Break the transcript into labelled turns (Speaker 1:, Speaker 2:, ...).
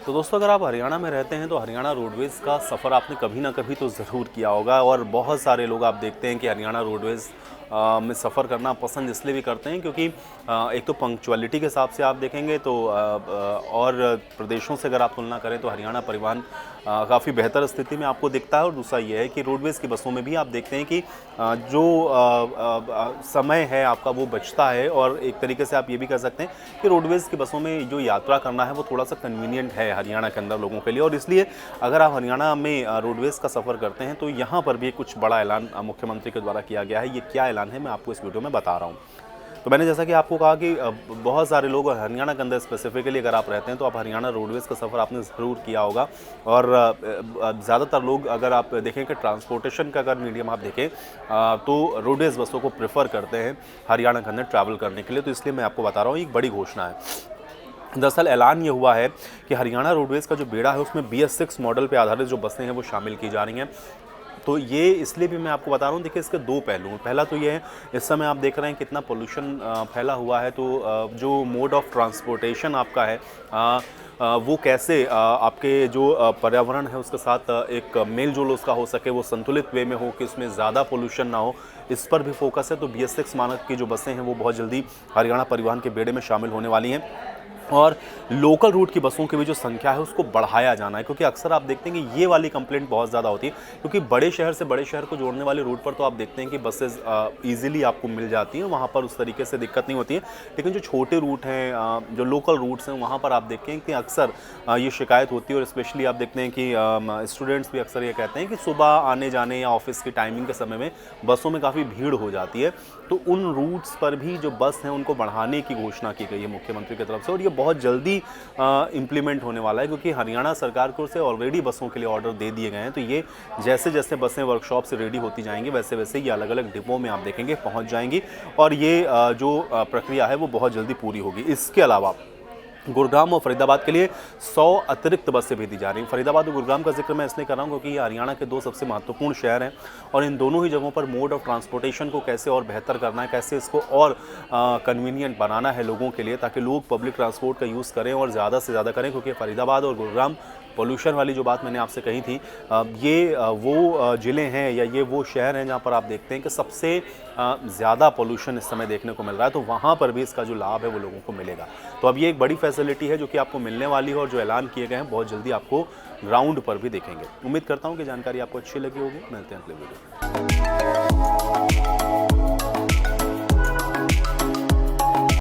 Speaker 1: तो दोस्तों, अगर आप हरियाणा में रहते हैं तो हरियाणा रोडवेज़ का सफ़र आपने कभी ना कभी तो ज़रूर किया होगा। और बहुत सारे लोग आप देखते हैं कि हरियाणा रोडवेज़ में सफ़र करना पसंद इसलिए भी करते हैं क्योंकि एक तो पंक्चुअलिटी के हिसाब से आप देखेंगे तो और प्रदेशों से अगर आप तुलना करें तो हरियाणा परिवहन काफ़ी बेहतर स्थिति में आपको दिखता है। और दूसरा ये है कि रोडवेज़ की बसों में भी आप देखते हैं कि जो समय है आपका वो बचता है। और एक तरीके से आप ये भी कह सकते हैं कि रोडवेज़ की बसों में जो यात्रा करना है वो थोड़ा सा कन्वीनियंट है हरियाणा के अंदर लोगों के लिए। और इसलिए अगर आप हरियाणा में रोडवेज़ का सफ़र करते हैं तो यहाँ पर भी कुछ बड़ा ऐलान मुख्यमंत्री के द्वारा किया गया है। ये क्या ऐलान है मैं आपको इस वीडियो में बता रहा हूँ। तो मैंने जैसा कि आपको कहा कि बहुत सारे लोग हरियाणा के अंदर स्पेसिफिकली अगर आप रहते हैं तो आप हरियाणा रोडवेज़ का सफ़र आपने ज़रूर किया होगा। और ज़्यादातर लोग अगर आप देखें कि ट्रांसपोर्टेशन का अगर मीडियम आप देखें तो रोडवेज़ बसों को प्रेफर करते हैं हरियाणा के अंदर ट्रैवल करने के लिए। तो इसलिए मैं आपको बता रहा हूँ, एक बड़ी घोषणा है। दरअसल ऐलान ये हुआ है कि हरियाणा रोडवेज़ का जो बेड़ा है उसमें BS6 मॉडल पे आधारित जो बसें हैं वो शामिल की जा रही हैं। तो ये इसलिए भी मैं आपको बता रहा हूँ, देखिए इसके दो पहलू हैं। पहला तो ये है, इस समय आप देख रहे हैं कितना पोल्यूशन फैला हुआ है। तो जो मोड ऑफ ट्रांसपोर्टेशन आपका है वो कैसे आपके जो पर्यावरण है उसके साथ एक मेल जोल उसका हो सके, वो संतुलित वे में हो कि उसमें ज़्यादा पोल्यूशन ना हो, इस पर भी फोकस है। तो BS6 मानक की जो बसें हैं वो बहुत जल्दी हरियाणा परिवहन के बेड़े में शामिल होने वाली हैं। और लोकल रूट की बसों की भी जो संख्या है उसको बढ़ाया जाना है, क्योंकि अक्सर आप देखते हैं कि ये वाली कंप्लेंट बहुत ज़्यादा होती है। क्योंकि बड़े शहर से बड़े शहर को जोड़ने वाले रूट पर तो आप देखते हैं कि बसेस ईजिली आपको मिल जाती हैं, वहाँ पर उस तरीके से दिक्कत नहीं होती है। लेकिन जो छोटे रूट हैं, जो लोकल रूट्स हैं, वहाँ पर आप देखें कि अक्सर ये शिकायत होती है। और स्पेशली आप देखते हैं कि स्टूडेंट्स भी अक्सर ये कहते हैं कि सुबह आने जाने या ऑफिस की टाइमिंग के समय में बसों में काफ़ी भीड़ हो जाती है। तो उन रूट्स पर भी जो बस हैं उनको बढ़ाने की घोषणा की गई है मुख्यमंत्री की तरफ से। और ये बहुत जल्दी इम्प्लीमेंट होने वाला है, क्योंकि हरियाणा सरकार को से ऑलरेडी बसों के लिए ऑर्डर दे दिए गए हैं। तो ये जैसे जैसे बसें वर्कशॉप से रेडी होती जाएंगी वैसे वैसे ये अलग अलग डिपो में आप देखेंगे पहुंच जाएंगी। और ये जो प्रक्रिया है वो बहुत जल्दी पूरी होगी। इसके अलावा गुरुग्राम और फरीदाबाद के लिए 100 अतिरिक्त बसें भेजी जा रही हैं। फरीदाबाद और गुरुग्राम का जिक्र मैं इसलिए कर रहा हूँ क्योंकि ये हरियाणा के दो सबसे महत्वपूर्ण शहर हैं। और इन दोनों ही जगहों पर मोड ऑफ ट्रांसपोर्टेशन को कैसे और बेहतर करना है, कैसे इसको और कन्वीनियंट बनाना है लोगों के लिए, ताकि लोग पब्लिक ट्रांसपोर्ट का यूज़ करें और ज़्यादा से ज़्यादा करें। क्योंकि फरीदाबाद और गुरुग्राम, पोल्यूशन वाली जो बात मैंने आपसे कही थी, ये वो ज़िले हैं या ये वो शहर हैं जहाँ पर आप देखते हैं कि सबसे ज़्यादा पोल्यूशन इस समय देखने को मिल रहा है। तो वहाँ पर भी इसका जो लाभ है वो लोगों को मिलेगा। तो अब ये एक बड़ी फैसिलिटी है जो कि आपको मिलने वाली है और जो ऐलान किए गए हैं बहुत जल्दी आपको ग्राउंड पर भी देखेंगे। उम्मीद करता हूँ कि जानकारी आपको अच्छी लगी होगी। मिलते हैं अगले वीडियो में।